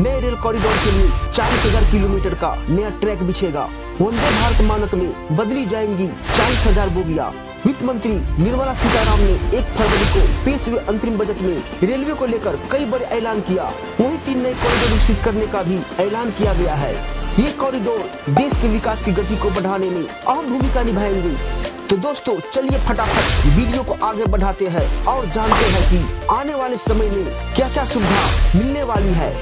नए rail corridor के लिए 40,000 किलोमीटर का नया ट्रैक बिछेगा। वंदे भारत मानक में बदली जाएंगी 40,000 बोगियां। वित्त मंत्री निर्मला सीतारामन ने 1 फरवरी को पेश हुए अंतरिम बजट में रेलवे को लेकर कई बड़े ऐलान किया। वहीं 3 नए कॉरिडोर विकसित करने का भी ऐलान किया गया है। ये कॉरिडोर देश के विकास की गति को बढ़ाने में अहम भूमिका निभाएंगे। तो दोस्तों चलिए फटाफट वीडियो को आगे बढ़ाते हैं और जानते हैं कि आने वाले समय में क्या क्या सुविधा मिलने वाली है।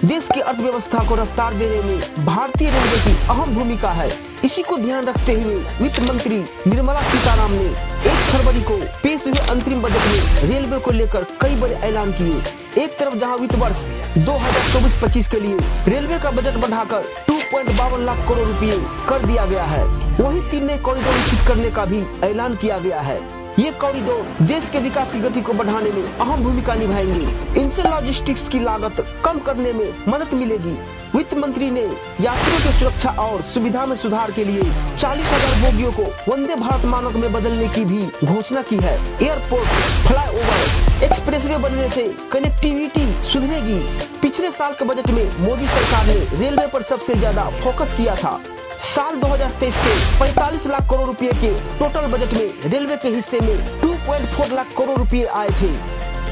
देश की अर्थव्यवस्था को रफ्तार देने में भारतीय रेलवे की अहम भूमिका है। इसी को ध्यान रखते हुए वित्त मंत्री निर्मला सीतारामन ने 1 फरवरी को पेश हुए अंतरिम बजट में रेलवे को लेकर कई बड़े ऐलान किए। एक तरफ जहां वित्त वर्ष 2024-25 के लिए रेलवे का बजट बढ़ाकर 2.52 लाख करोड़ रुपए कर दिया गया है, वहीं 3 नए कॉरिडोर विकसित करने का भी ऐलान किया गया है। ये कॉरिडोर देश के विकास की गति को बढ़ाने में अहम भूमिका निभाएंगे। इनसे लॉजिस्टिक्स की लागत कम करने में मदद मिलेगी। वित्त मंत्री ने यात्रियों की सुरक्षा और सुविधा में सुधार के लिए 40,000 बोगियों को वंदे भारत मानक में बदलने की भी घोषणा की है। एयरपोर्ट, फ्लाईओवर, एक्सप्रेसवे बनने से कनेक्टिविटी सुधरेगी। पिछले साल के बजट में मोदी सरकार ने रेलवे पर सबसे ज्यादा फोकस किया था। साल 2023 के 45 लाख करोड़ रुपए के टोटल बजट में रेलवे के हिस्से में 2.4 लाख करोड़ रुपए आए थे।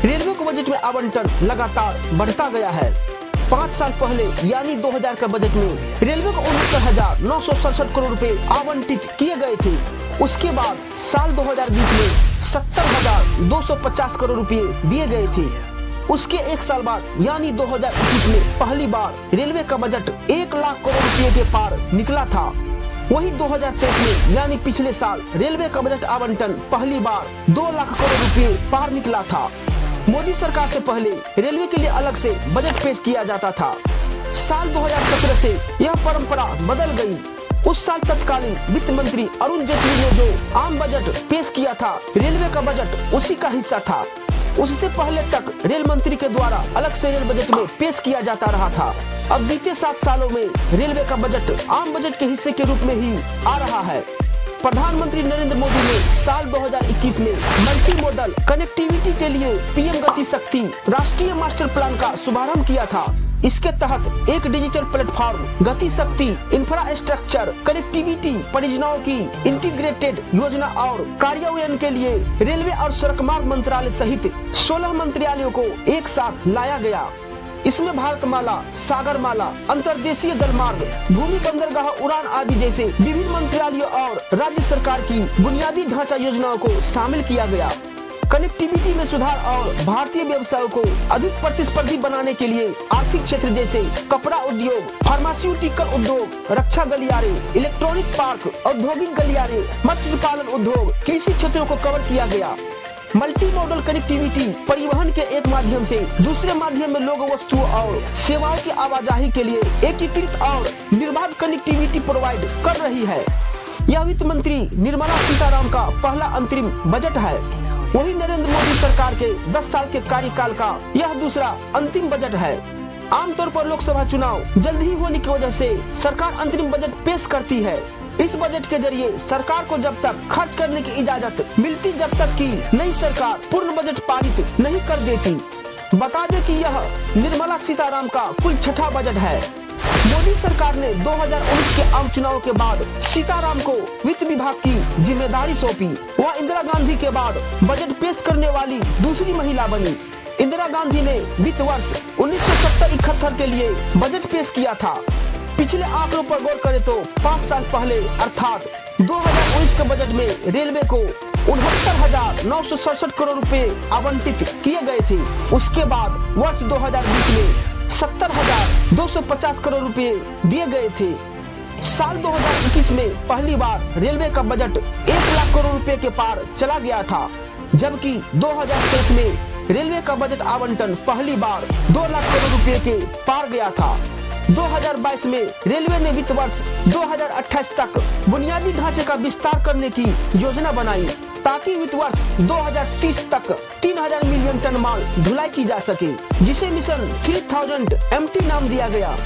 रेलवे को बजट में आवंटन लगातार बढ़ता गया है। 5 साल पहले यानी 2000 का बजट में रेलवे को 69,967 करोड़ रुपए आवंटित किए गए थे। उसके बाद साल 2020 में 70,250 करोड़ रुपए दिए गए थे। उसके 1 साल बाद यानी 2021 में पहली बार रेलवे का बजट 1 लाख करोड़ रुपए के पार निकला था। वहीं 2023 में यानी पिछले साल रेलवे का बजट आवंटन पहली बार 2 लाख करोड़ रुपए पार निकला था। मोदी सरकार से पहले रेलवे के लिए अलग से बजट पेश किया जाता था। साल 2017 से यह परंपरा बदल गई। उस साल तत्कालीन वित्त मंत्री अरुण जेटली ने जो आम बजट पेश किया था, रेलवे का बजट उसी का हिस्सा था। उससे पहले तक रेल मंत्री के द्वारा अलग से रेल बजट में पेश किया जाता रहा था। अब बीते 7 सालों में रेलवे का बजट आम बजट के हिस्से के रूप में ही आ रहा है। प्रधानमंत्री नरेंद्र मोदी ने साल 2021 में मल्टी मॉडल कनेक्टिविटी के लिए पीएम गति शक्ति राष्ट्रीय मास्टर प्लान का शुभारंभ किया था। इसके तहत एक डिजिटल प्लेटफॉर्म गति शक्ति इंफ्रास्ट्रक्चर कनेक्टिविटी परियोजनाओं की इंटीग्रेटेड योजना और कार्यान्वयन के लिए रेलवे और सड़क मार्ग मंत्रालय सहित 16 मंत्रालयों को एक साथ लाया गया। इसमें भारतमाला, सागरमाला, अंतर्देशीय जलमार्ग, भूमि बंदरगाह, उड़ान आदि जैसे विभिन्न मंत्रालयों और राज्य सरकार की बुनियादी ढांचा योजनाओं को शामिल किया गया। कनेक्टिविटी में सुधार और भारतीय व्यवसायों को अधिक प्रतिस्पर्धी बनाने के लिए आर्थिक क्षेत्र जैसे कपड़ा उद्योग, फार्मास्यूटिकल उद्योग, रक्षा गलियारे, इलेक्ट्रॉनिक पार्क, औद्योगिक गलियारे, मत्स्य पालन उद्योग, कृषि क्षेत्रों को कवर किया गया। मल्टी मॉडल कनेक्टिविटी परिवहन के एक माध्यम से दूसरे माध्यम में लोग, वस्तुओं और सेवाओं की आवाजाही के लिए एकीकृत और निर्बाध कनेक्टिविटी प्रोवाइड कर रही है। यह वित्त मंत्री निर्मला सीतारामन का पहला अंतरिम बजट है। वहीं नरेंद्र मोदी सरकार के 10 साल के कार्यकाल का यह दूसरा अंतिम बजट है। आमतौर पर लोकसभा चुनाव जल्द ही होने की वजह से सरकार अंतरिम बजट पेश करती है। इस बजट के जरिए सरकार को जब तक खर्च करने की इजाजत मिलती, जब तक कि नई सरकार पूर्ण बजट पारित नहीं कर देती। बता दें कि यह निर्मला सीतारामन का कुल 6ठा बजट है। मोदी सरकार ने 2019 के आम चुनाव के बाद सीताराम को वित्त विभाग की जिम्मेदारी सौंपी। वह इंदिरा गांधी के बाद बजट पेश करने वाली दूसरी महिला बनी। इंदिरा गांधी ने वित्त वर्ष 1970-71 के लिए बजट पेश किया था। पिछले आंकड़ों पर गौर करें तो 5 साल पहले अर्थात 2019 के बजट में रेलवे को 69,967 करोड़ रुपए आवंटित किए गए थे। उसके बाद वर्ष 2020 में 70,250 करोड़ रुपए दिए गए थे। साल 2021 में पहली बार रेलवे का बजट 1 लाख करोड़ रुपए के पार चला गया था, जबकि 2023 में रेलवे का बजट आवंटन पहली बार 2 लाख करोड़ रुपए के पार गया था। 2022 में रेलवे ने वित्त वर्ष 2028 तक बुनियादी ढांचे का विस्तार करने की योजना बनाई, ताकि वित्त वर्ष 2030 तक 3,000 मिलियन टन माल ढुलाई की जा सके, जिसे मिशन 3000 MT नाम दिया गया।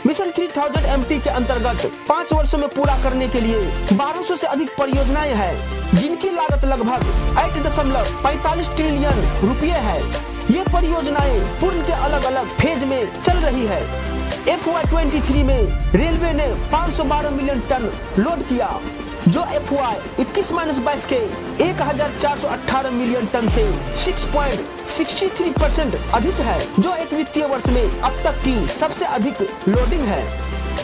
मिशन 3000 MT के अंतर्गत 5 वर्षों में पूरा करने के लिए 1200 से अधिक परियोजनाएं हैं, जिनकी लागत लगभग 8.45 ट्रिलियन रुपये है। ये परियोजनाएं पूर्ण के अलग अलग फेज में चल रही है। FY23 में रेलवे ने 512 मिलियन टन लोड किया, जो FY 21-22 के 1418 मिलियन टन से 6.63% अधिक है, जो एक वित्तीय वर्ष में अब तक की सबसे अधिक लोडिंग है।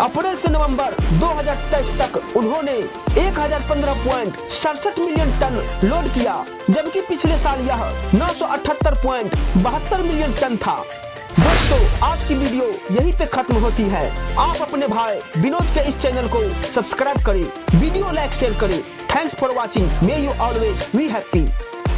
अप्रैल से नवंबर 2023 तक उन्होंने 1015.67 मिलियन टन लोड किया, जबकि पिछले साल यह 978.72 मिलियन टन था। दोस्तों, आज की वीडियो यहीं पे खत्म होती है। आप अपने भाई विनोद के इस चैनल को सब्सक्राइब करें, वीडियो लाइक शेयर करें। Thanks for watching. May you always be happy.